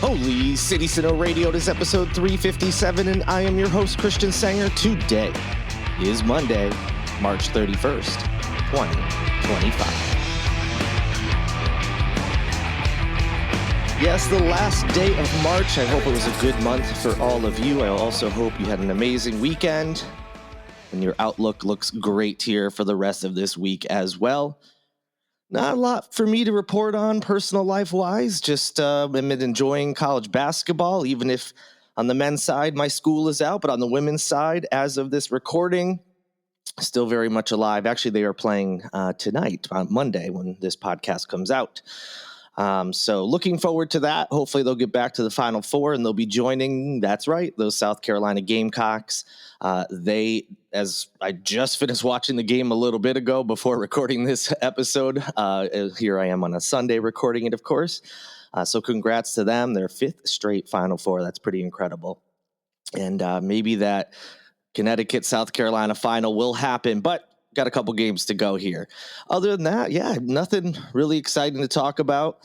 Holy City Center Radio, this is episode 357, and I am your host, Christian Sanger. Today is Monday, March 31st, 2025. Yes, the last day of March. I hope it was a good month for all of you. I also hope you had an amazing weekend, and your outlook looks great here for the rest of this week as well. Not a lot for me to report on personal life-wise. Just been enjoying college basketball, even if on the men's side my school is out. But on the women's side, as of this recording, still very much alive. Actually, they are playing tonight, on Monday, when this podcast comes out. So looking forward to that. Hopefully they'll get back to the Final Four and they'll be joining, that's right, those South Carolina Gamecocks. As I just finished watching the game a little bit ago before recording this episode, here I am on a Sunday recording it, of course. So congrats to them, their fifth straight Final Four. That's pretty incredible. And maybe that Connecticut-South Carolina final will happen, but got a couple games to go here. Other than that, yeah, nothing really exciting to talk about.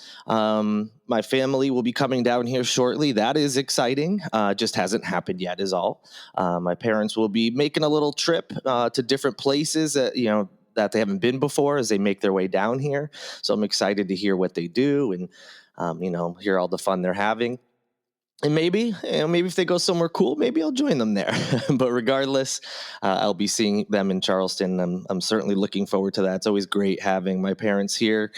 My family will be coming down here shortly. That is exciting. Just hasn't happened yet is all. My parents will be making a little trip to different places that they haven't been before as they make their way down here. So I'm excited to hear what they do and, hear all the fun they're having. And maybe if they go somewhere cool, maybe I'll join them there. But regardless, I'll be seeing them in Charleston. I'm certainly looking forward to that. It's always great having my parents here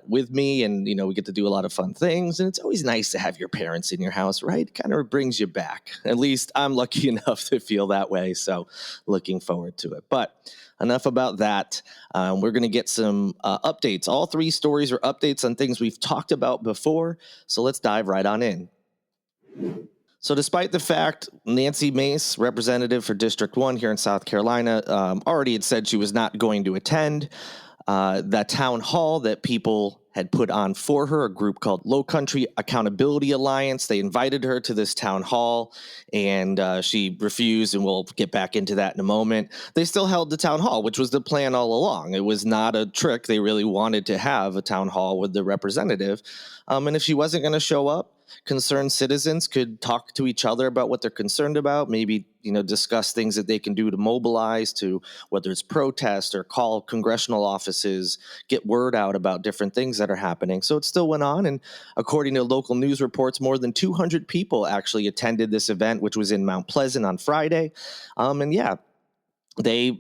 with me, and we get to do a lot of fun things. And it's always nice to have your parents in your house, right? It kind of brings you back. At least I'm lucky enough to feel that way. So looking forward to it. But enough about that. We're going to get some updates. All three stories are updates on things we've talked about before. So let's dive right on in. So despite the fact Nancy Mace, representative for District 1 here in South Carolina, already had said she was not going to attend that town hall that people had put on for her, a group called Low Country Accountability Alliance. They invited her to this town hall, and she refused, and we'll get back into that in a moment. They still held the town hall, which was the plan all along. It was not a trick. They really wanted to have a town hall with the representative. And if she wasn't going to show up, concerned citizens could talk to each other about what they're concerned about, maybe, discuss things that they can do to mobilize, to whether it's protest or call congressional offices, get word out about different things that are happening. So it still went on. And according to local news reports, more than 200 people actually attended this event, which was in Mount Pleasant on Friday. They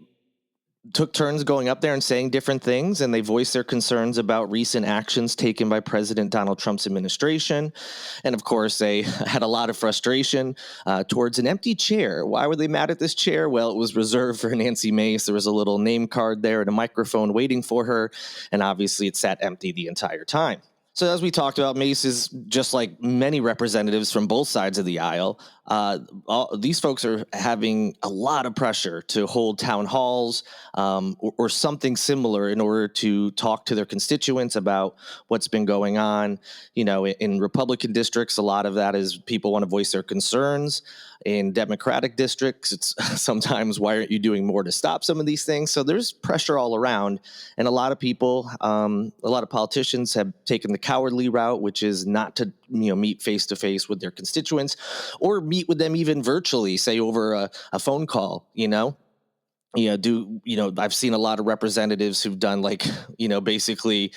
took turns going up there and saying different things, and they voiced their concerns about recent actions taken by President Donald Trump's administration. And of course, they had a lot of frustration towards an empty chair. Why were they mad at this chair? Well, it was reserved for Nancy Mace. There was a little name card there and a microphone waiting for her, and obviously it sat empty the entire time. So as we talked about, Mace is just like many representatives from both sides of the aisle. These folks are having a lot of pressure to hold town halls or something similar in order to talk to their constituents about what's been going on. In Republican districts, a lot of that is people want to voice their concerns. In Democratic districts, it's sometimes, why aren't you doing more to stop some of these things? So there's pressure all around. And a lot of people, a lot of politicians have taken the cowardly route, which is not to meet face to face with their constituents or meet with them even virtually, say over a phone call. I've seen a lot of representatives who've done basically.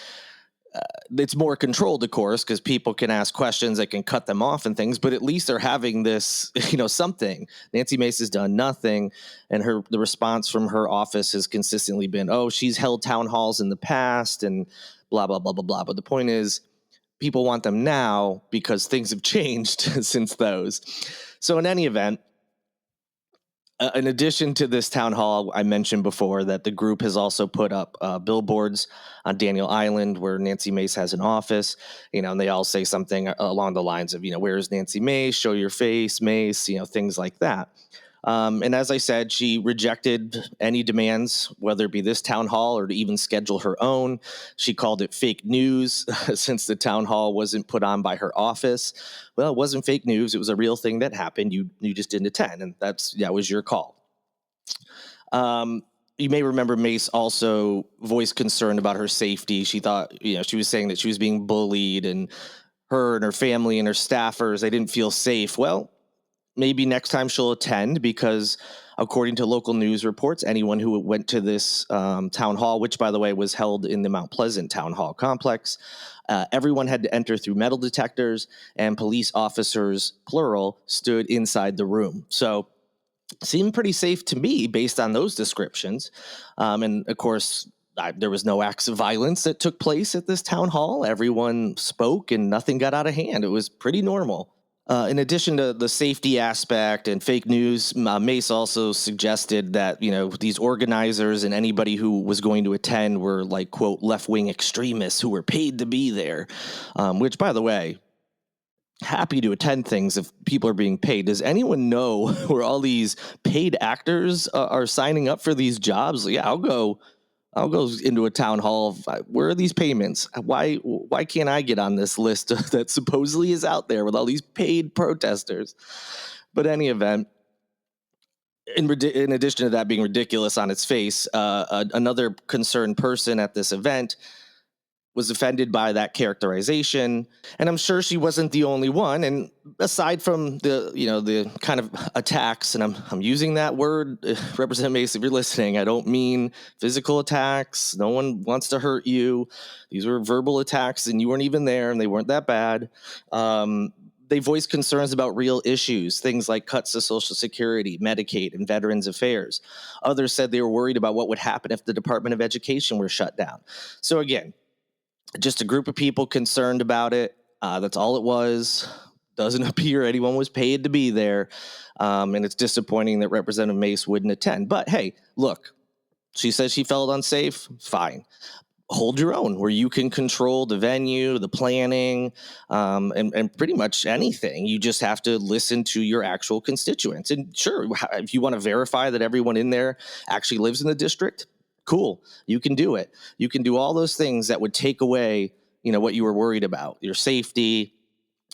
It's more controlled, of course, because people can ask questions, they can cut them off and things, but at least they're having this, something. Nancy Mace has done nothing, and the response from her office has consistently been, oh, she's held town halls in the past and blah, blah, blah, blah, blah. But the point is, people want them now because things have changed since those. So in any event, in addition to this town hall, I mentioned before that the group has also put up billboards on Daniel Island where Nancy Mace has an office, and they all say something along the lines of, where's Nancy Mace? Show your face, Mace, things like that. And as I said, she rejected any demands, whether it be this town hall or to even schedule her own. She called it fake news since the town hall wasn't put on by her office. Well, it wasn't fake news. It was a real thing that happened. You just didn't attend, and that was your call. You may remember Mace also voiced concern about her safety. She thought, she was saying that she was being bullied, and her and her family and her staffers, they didn't feel safe. Well, maybe next time she'll attend, because according to local news reports, anyone who went to this town hall, which, by the way, was held in the Mount Pleasant Town Hall complex, everyone had to enter through metal detectors, and police officers, plural, stood inside the room. So seemed pretty safe to me based on those descriptions. And of course, there was no acts of violence that took place at this town hall. Everyone spoke and nothing got out of hand. It was pretty normal. In addition to the safety aspect and fake news, Mace also suggested that, these organizers and anybody who was going to attend were like, quote, left-wing extremists who were paid to be there, which, by the way, happy to attend things if people are being paid. Does anyone know where all these paid actors are signing up for these jobs? Yeah, I'll go into a town hall. Where are these payments? Why can't I get on this list that supposedly is out there with all these paid protesters? But any event, in addition to that being ridiculous on its face, another concerned person at this event was offended by that characterization, and I'm sure she wasn't the only one. And aside from the kind of attacks, and I'm using that word, Representative Mace, if you're listening, I don't mean physical attacks. No one wants to hurt you. These were verbal attacks, and you weren't even there, and they weren't that bad. They voiced concerns about real issues, things like cuts to Social Security, Medicaid, and Veterans Affairs. Others said they were worried about what would happen if the Department of Education were shut down. So again, just a group of people concerned about it. That's all it was. Doesn't appear anyone was paid to be there. And it's disappointing that Representative Mace wouldn't attend. But hey, look, she says she felt unsafe. Fine. Hold your own, where you can control the venue, the planning, and pretty much anything. You just have to listen to your actual constituents. And sure, if you want to verify that everyone in there actually lives in the district, cool, you can do it. You can do all those things that would take away, what you were worried about, your safety,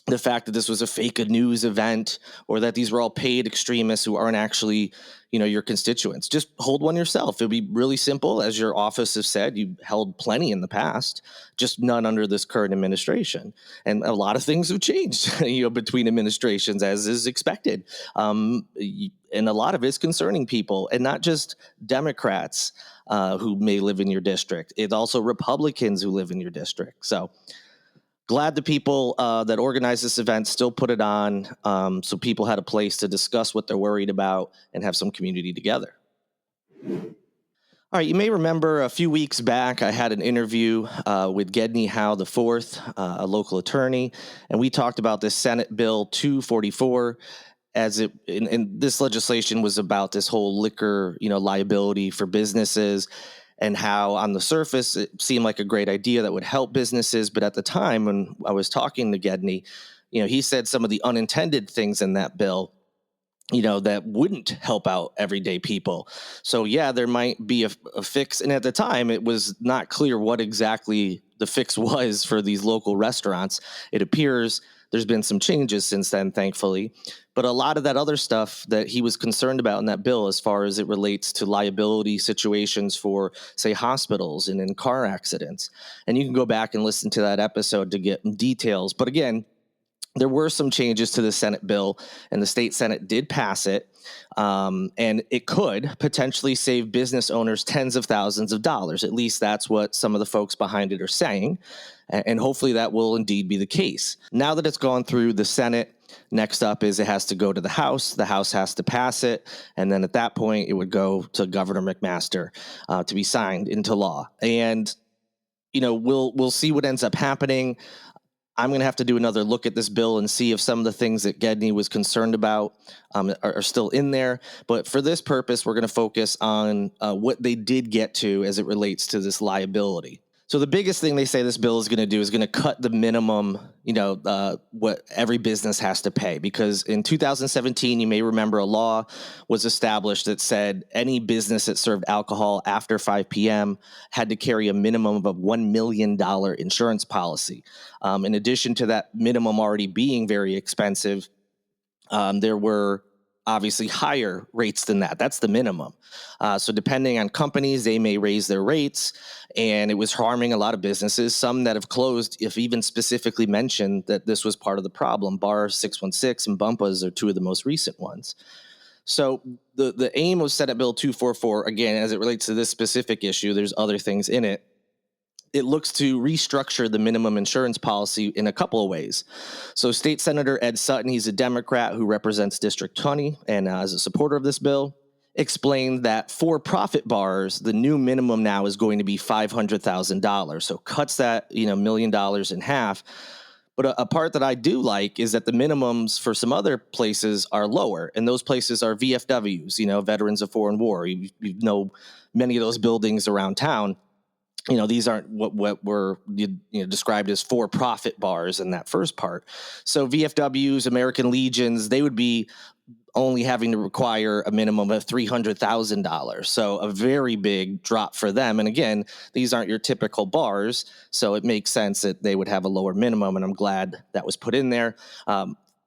the fact that this was a fake news event, or that these were all paid extremists who aren't actually, your constituents. Just hold one yourself. It'd be really simple. As your office has said, you held plenty in the past, just none under this current administration. And a lot of things have changed, between administrations, as is expected. And a lot of it's concerning people, and not just Democrats who may live in your district. It's also Republicans who live in your district. So glad the people that organized this event still put it on, so people had a place to discuss what they're worried about and have some community together. All right, you may remember a few weeks back, I had an interview with Gedney Howe IV, a local attorney, and we talked about this Senate Bill 244. And this legislation was about this whole liquor, liability for businesses, and how on the surface it seemed like a great idea that would help businesses. But at the time when I was talking to Gedney, he said some of the unintended things in that bill, that wouldn't help out everyday people. So yeah, there might be a fix. And at the time, it was not clear what exactly the fix was for these local restaurants. It appears there's been some changes since then, thankfully. But a lot of that other stuff that he was concerned about in that bill, as far as it relates to liability situations for, say, hospitals and in car accidents. And you can go back and listen to that episode to get details. But again, there were some changes to the Senate bill, and the state Senate did pass it. And it could potentially save business owners tens of thousands of dollars. At least that's what some of the folks behind it are saying. And hopefully that will indeed be the case. Now that it's gone through the Senate, next up is it has to go to the House. The House has to pass it. And then at that point, it would go to Governor McMaster to be signed into law. And, we'll see what ends up happening. I'm going to have to do another look at this bill and see if some of the things that Gedney was concerned about are still in there. But for this purpose, we're going to focus on what they did get to as it relates to this liability. So the biggest thing they say this bill is going to do is going to cut the minimum, what every business has to pay. Because in 2017, you may remember a law was established that said any business that served alcohol after 5 p.m. had to carry a minimum of a $1 million insurance policy. In addition to that minimum already being very expensive, there were obviously higher rates than that. That's the minimum. So depending on companies, they may raise their rates, and it was harming a lot of businesses. Some that have closed, if even specifically mentioned that this was part of the problem. Bar 616 and Bumpa's are two of the most recent ones. So the aim of Senate Bill 244, again, as it relates to this specific issue, there's other things in it. It looks to restructure the minimum insurance policy in a couple of ways. So State Senator Ed Sutton, he's a Democrat who represents District 20 and is a supporter of this bill, explained that for profit bars, the new minimum now is going to be $500,000. So cuts that, $1 million in half. But a part that I do like is that the minimums for some other places are lower, and those places are VFWs, Veterans of Foreign War. You know many of those buildings around town. These aren't what were described as for-profit bars in that first part. So VFWs, American Legions, they would be only having to require a minimum of $300,000. So a very big drop for them. And again, these aren't your typical bars, so it makes sense that they would have a lower minimum, and I'm glad that was put in there.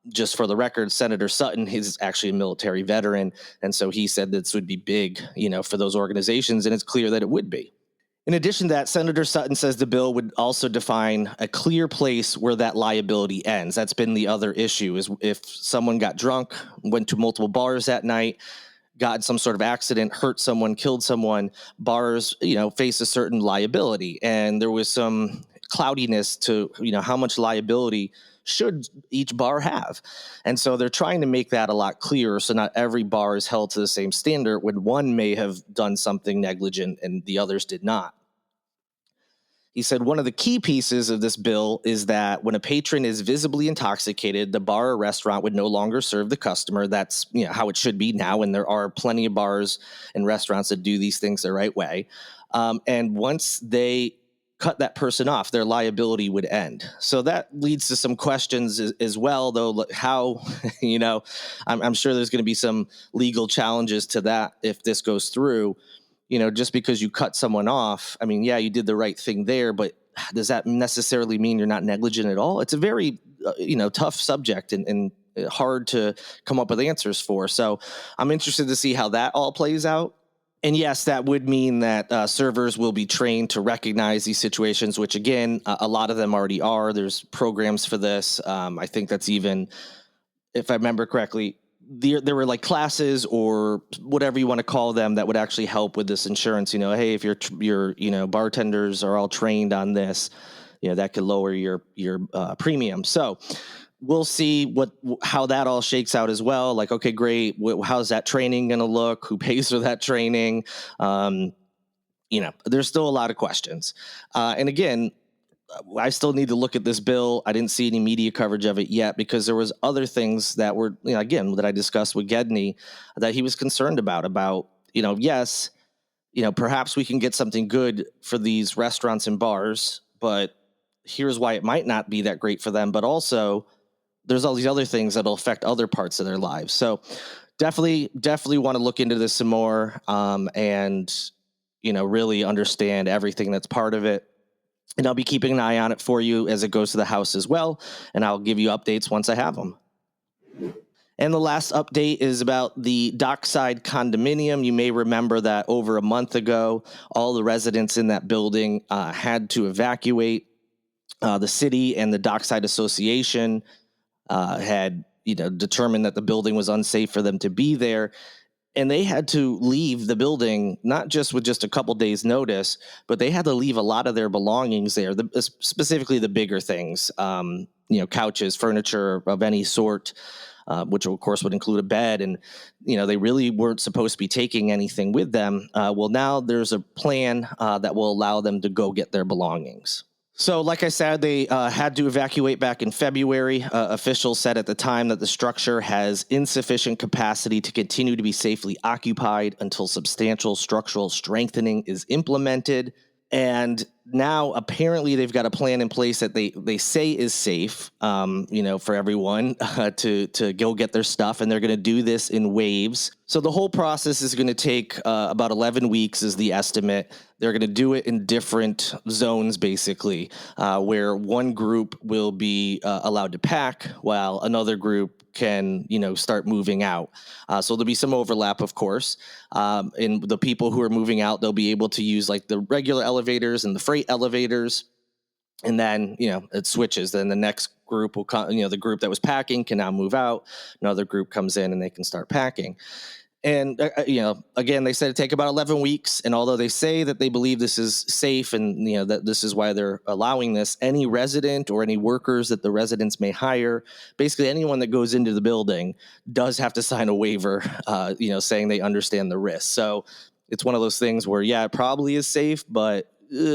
Just for the record, Senator Sutton, he's actually a military veteran, and so he said this would be big, for those organizations, and it's clear that it would be. In addition to that, Senator Sutton says the bill would also define a clear place where that liability ends. That's been the other issue, is if someone got drunk, went to multiple bars that night, got in some sort of accident, hurt someone, killed someone, bars, face a certain liability. And there was some cloudiness to, how much liability should each bar have. And so they're trying to make that a lot clearer, so not every bar is held to the same standard when one may have done something negligent and the others did not. He said one of the key pieces of this bill is that when a patron is visibly intoxicated, the bar or restaurant would no longer serve the customer. That's how it should be now, and there are plenty of bars and restaurants that do these things the right way. And once they cut that person off, their liability would end. So that leads to some questions as well, though, how, I'm sure there's going to be some legal challenges to that if this goes through. Just because you cut someone off, you did the right thing there, but does that necessarily mean you're not negligent at all? It's a very, tough subject and hard to come up with answers for. So I'm interested to see how that all plays out. And yes, that would mean that servers will be trained to recognize these situations, which again, a lot of them already are. There's programs for this. I think that's even, if I remember correctly, there were like classes or whatever you want to call them that would actually help with this insurance. Hey, if your bartenders are all trained on this, that could lower your premium. So we'll see how that all shakes out as well. Like, okay, great. How's that training going to look? Who pays for that training? There's still a lot of questions. And again, I still need to look at this bill. I didn't see any media coverage of it yet because there was other things that were, again, that I discussed with Gedney that he was concerned about, yes, perhaps we can get something good for these restaurants and bars, but here's why it might not be that great for them. But also there's all these other things that'll affect other parts of their lives. So definitely want to look into this some more and, really understand everything that's part of it. And I'll be keeping an eye on it for you as it goes to the House as well. And I'll give you updates once I have them. And the last update is about the Dockside condominium. You may remember that over a month ago, all the residents in that building had to evacuate. The city and the Dockside Association had determined that the building was unsafe for them to be there. And they had to leave the building, not just with just a couple days notice, but they had to leave a lot of their belongings there, specifically the bigger things, couches, furniture of any sort, which of course would include a bed. And, they really weren't supposed to be taking anything with them. Well, now there's a plan that will allow them to go get their belongings. So like I said, they had to evacuate back in February. Officials said at the time that the structure has insufficient capacity to continue to be safely occupied until substantial structural strengthening is implemented. And now apparently they've got a plan in place that they say is safe, for everyone to go get their stuff, and they're going to do this in waves. So the whole process is going to take about 11 weeks is the estimate. They're going to do it in different zones, basically, where one group will be allowed to pack while another group can, start moving out. So there'll be some overlap, of course. And the people who are moving out, they'll be able to use like the regular elevators and the freight elevators. And then, it switches. Then the next group will come, the group that was packing can now move out. Another group comes in and they can start packing. And, again, they said it'd take about 11 weeks. And although they say that they believe this is safe and, that this is why they're allowing this, any resident or any workers that the residents may hire, basically anyone that goes into the building does have to sign a waiver, saying they understand the risk. So it's one of those things where, yeah, it probably is safe, but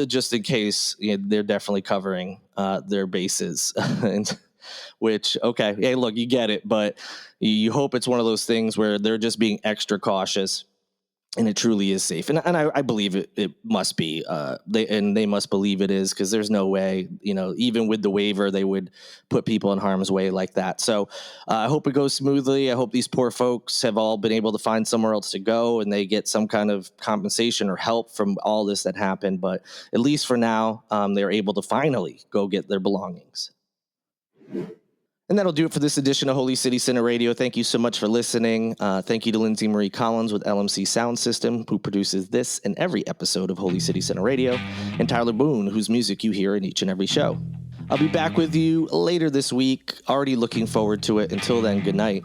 just in case, they're definitely covering their bases. And which, okay, hey, look, you get it, but you hope it's one of those things where they're just being extra cautious and it truly is safe. And I believe it must be, they must believe it is, because there's no way, even with the waiver, they would put people in harm's way like that. So I hope it goes smoothly. I hope these poor folks have all been able to find somewhere else to go and they get some kind of compensation or help from all this that happened. But at least for now, they're able to finally go get their belongings. And that'll do it for this edition of Holy City Center Radio. Thank you so much for listening. Thank you to Lindsay Marie Collins with LMC Soundsystem, who produces this and every episode of Holy City Center Radio, and Tyler Boone, whose music you hear in each and every show. I'll be back with you later this week. Already looking forward to it. Until then, good night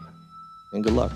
and good luck.